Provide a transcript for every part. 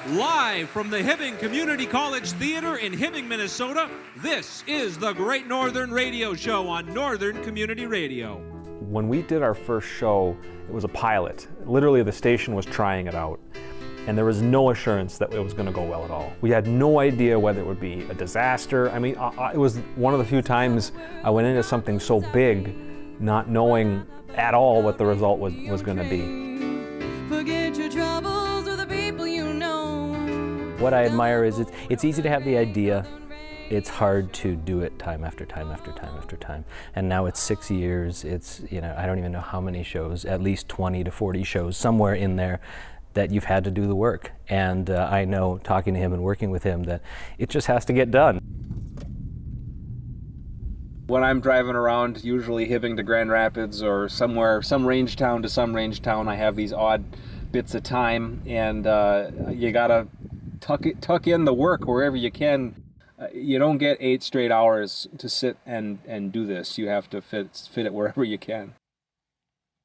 Live from the Hibbing Community College Theater in Hibbing, Minnesota, this is the Great Northern Radio Show on Northern Community Radio. When we did our first show, it was a pilot. Literally, the station was trying it out, and there was no assurance that it was going to go well at all. We had no idea whether it would be a disaster. I mean, it was one of the few times I went into something so big, not knowing at all what the result was going to be. Forget your troubles with the people you know. What I admire is it's easy to have the idea. It's hard to do it time after time after time after time. And now it's 6 years. It's, I don't even know how many shows, at least 20 to 40 shows, somewhere in there that you've had to do the work. And I know, talking to him and working with him, that it just has to get done. When I'm driving around, usually Hibbing to Grand Rapids or somewhere, some range town to some range town, I have these odd bits of time, and you gotta tuck in the work wherever you can. You don't get 8 straight hours to sit and do this. You have to fit it wherever you can.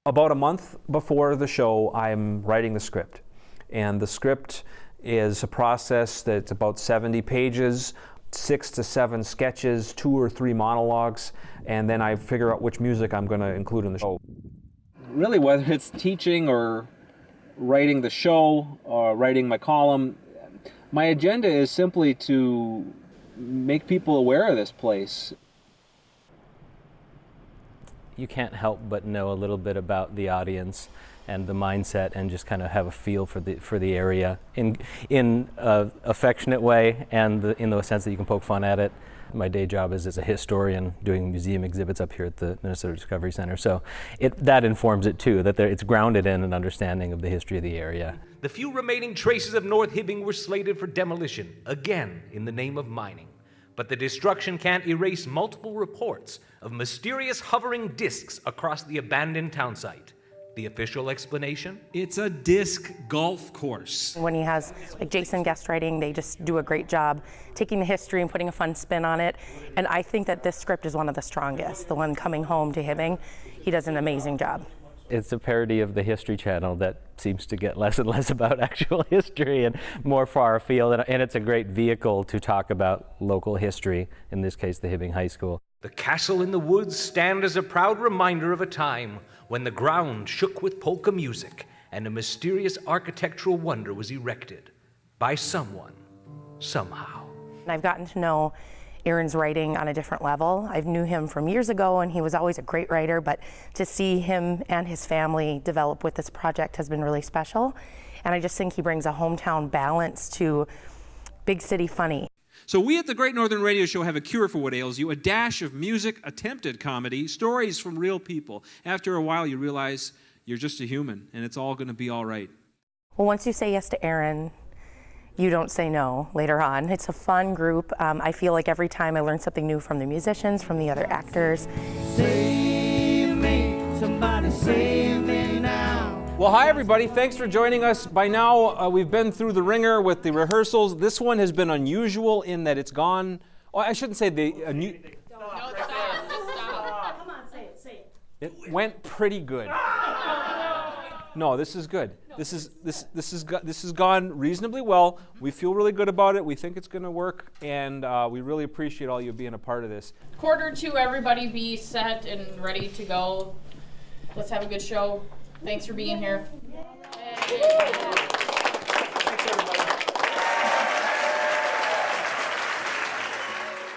About a month before the show, I'm writing the script. And the script is a process that's about 70 pages, 6 to 7 sketches, 2 or 3 monologues, and then I figure out which music I'm going to include in the show. Really, whether it's teaching or writing the show or writing my column, my agenda is simply to make people aware of this place. You can't help but know a little bit about the audience and the mindset, and just kind of have a feel for the area in an affectionate way, and in the sense that you can poke fun at it. My day job is as a historian doing museum exhibits up here at the Minnesota Discovery Center, so that informs it too, that it's grounded in an understanding of the history of the area. The few remaining traces of North Hibbing were slated for demolition, again in the name of mining. But the destruction can't erase multiple reports of mysterious hovering discs across the abandoned town site. The official explanation? It's a disc golf course. When he has Jason guest writing, they just do a great job taking the history and putting a fun spin on it. And I think that this script is one of the strongest. The one coming home to Hibbing, he does an amazing job. It's a parody of the History Channel that seems to get less and less about actual history and more far afield. And it's a great vehicle to talk about local history, in this case, the Hibbing High School. The castle in the woods stand as a proud reminder of a time when the ground shook with polka music and a mysterious architectural wonder was erected by someone, somehow. And I've gotten to know Aaron's writing on a different level. I knew him from years ago, and he was always a great writer, but to see him and his family develop with this project has been really special. And I just think he brings a hometown balance to big city funny. So we at the Great Northern Radio Show have a cure for what ails you, a dash of music, attempted comedy, stories from real people. After a while, you realize you're just a human, and it's all going to be all right. Well, once you say yes to Aaron, you don't say no later on. It's a fun group. I feel like every time I learn something new from the musicians, from the other actors. Save me, somebody save me now. Well, hi everybody, thanks for joining us. By now, we've been through the ringer with the rehearsals. This one has been unusual in that it's gone, I shouldn't say the... No, stop. Come on, say it. It went pretty good. No, this is good. This has gone reasonably well. We feel really good about it. We think it's going to work, and we really appreciate all you being a part of this. 1:45, everybody be set and ready to go. Let's have a good show. Thanks for being here.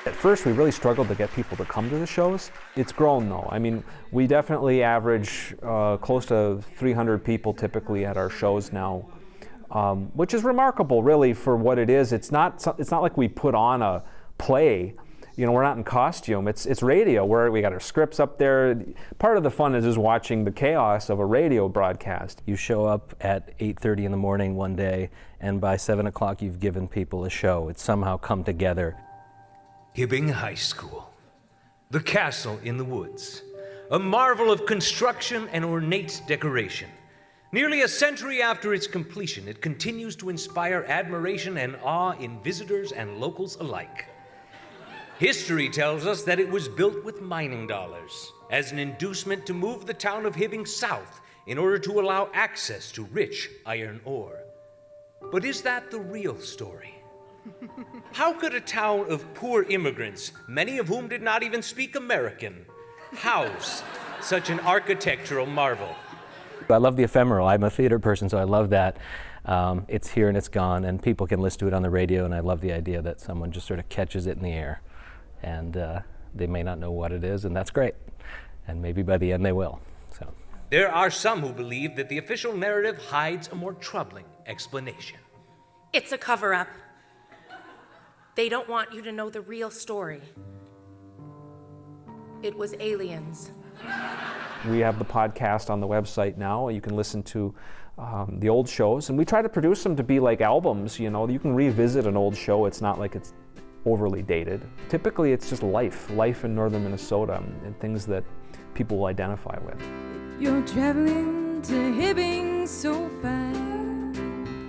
At first, we really struggled to get people to come to the shows. It's grown, though. I mean, we definitely average close to 300 people typically at our shows now, which is remarkable, really, for what it is. It's not like we put on a play. We're not in costume. It's radio. We got our scripts up there. Part of the fun is watching the chaos of a radio broadcast. You show up at 8:30 in the morning one day, and by 7 o'clock you've given people a show. It's somehow come together. Hibbing High School, the castle in the woods, a marvel of construction and ornate decoration. Nearly a century after its completion, it continues to inspire admiration and awe in visitors and locals alike. History tells us that it was built with mining dollars as an inducement to move the town of Hibbing south in order to allow access to rich iron ore. But is that the real story? How could a town of poor immigrants, many of whom did not even speak American, house such an architectural marvel? I love the ephemeral. I'm a theater person, so I love that. It's here and it's gone, and people can listen to it on the radio, and I love the idea that someone just sort of catches it in the air, and they may not know what it is, and that's great. And maybe by the end they will. So. There are some who believe that the official narrative hides a more troubling explanation. It's a cover-up. They don't want you to know the real story. It was aliens. We have the podcast on the website now. You can listen to the old shows, and we try to produce them to be like albums. You know, you can revisit an old show. It's not like it's overly dated. Typically, it's just life in northern Minnesota, and things that people will identify with. You're traveling to Hibbing so fast.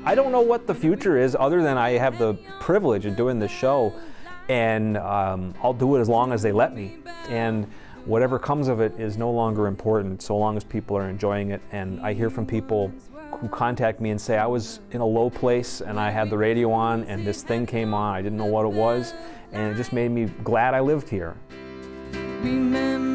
I don't know what the future is, other than I have the privilege of doing this show, and I'll do it as long as they let me. And whatever comes of it is no longer important, so long as people are enjoying it. And I hear from people who contact me and say, I was in a low place and I had the radio on and this thing came on, I didn't know what it was, and it just made me glad I lived here. Remember